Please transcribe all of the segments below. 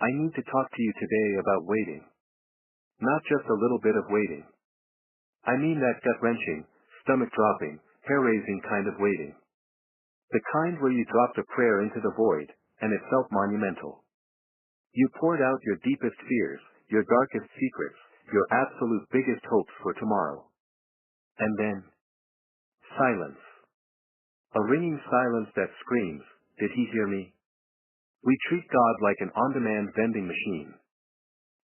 I need to talk to you today about waiting. Not just a little bit of waiting. I mean that gut-wrenching, stomach-dropping, hair-raising kind of waiting. The kind where you dropped a prayer into the void, and it felt monumental. You poured out your deepest fears, your darkest secrets, your absolute biggest hopes for tomorrow. And then, silence. A ringing silence that screams, "Did he hear me?" We treat God like an on-demand vending machine.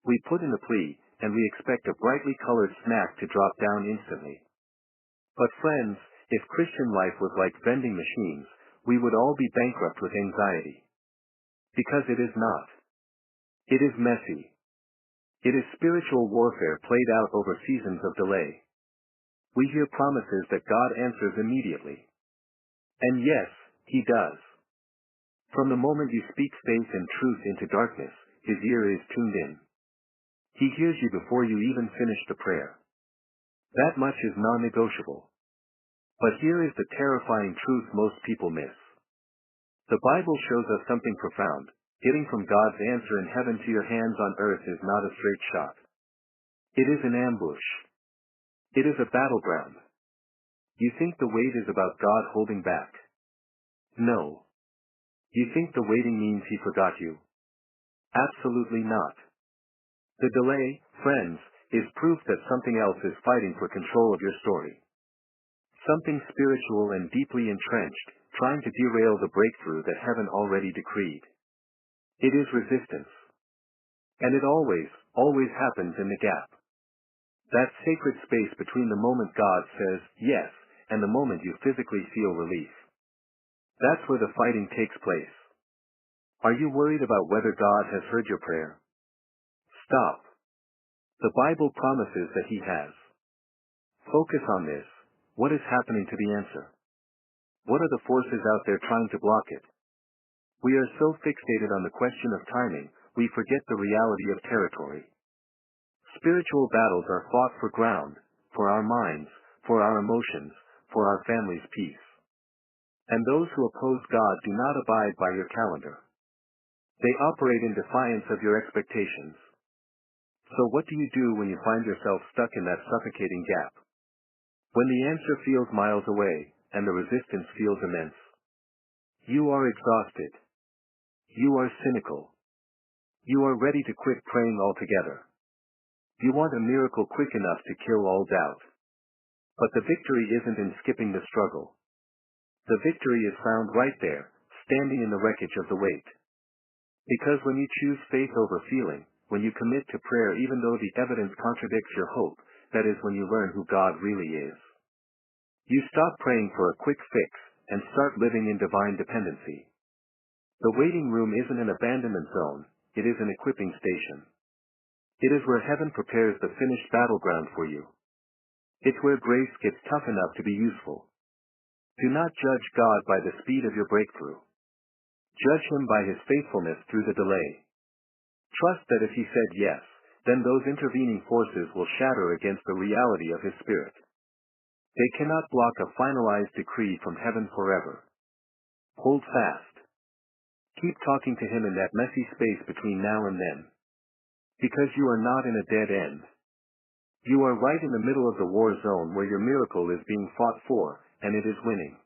We put in a plea, and we expect a brightly colored snack to drop down instantly. But friends, if Christian life was like vending machines, we would all be bankrupt with anxiety. Because it is not. It is messy. It is spiritual warfare played out over seasons of delay. We hear promises that God answers immediately. And yes, He does. From the moment you speak faith and truth into darkness, His ear is tuned in. He hears you before you even finish the prayer. That much is non-negotiable. But here is the terrifying truth most people miss. The Bible shows us something profound. Getting from God's answer in heaven to your hands on earth is not a straight shot. It is an ambush. It is a battleground. You think the wait is about God holding back? No. You think the waiting means He forgot you? Absolutely not. The delay, friends, is proof that something else is fighting for control of your story. Something spiritual and deeply entrenched, trying to derail the breakthrough that heaven already decreed. It is resistance. And it always happens in the gap. That sacred space between the moment God says, yes, and the moment you physically feel relief. That's where the fighting takes place. Are you worried about whether God has heard your prayer? Stop. The Bible promises that He has. Focus on this. What is happening to the answer? What are the forces out there trying to block it? We are so fixated on the question of timing, we forget the reality of territory. Spiritual battles are fought for ground, for our minds, for our emotions, for our family's peace. And those who oppose God do not abide by your calendar. They operate in defiance of your expectations. So what do you do when you find yourself stuck in that suffocating gap? When the answer feels miles away, and the resistance feels immense. You are exhausted. You are cynical. You are ready to quit praying altogether. You want a miracle quick enough to kill all doubt. But the victory isn't in skipping the struggle. The victory is found right there, standing in the wreckage of the wait. Because when you choose faith over feeling, when you commit to prayer even though the evidence contradicts your hope, that is when you learn who God really is. You stop praying for a quick fix, and start living in divine dependency. The waiting room isn't an abandonment zone, it is an equipping station. It is where heaven prepares the finished battleground for you. It's where grace gets tough enough to be useful. Do not judge God by the speed of your breakthrough. Judge Him by His faithfulness through the delay. Trust that if He said yes, then those intervening forces will shatter against the reality of His Spirit. They cannot block a finalized decree from heaven forever. Hold fast. Keep talking to Him in that messy space between now and then. Because you are not in a dead end. You are right in the middle of the war zone where your miracle is being fought for, and it is winning.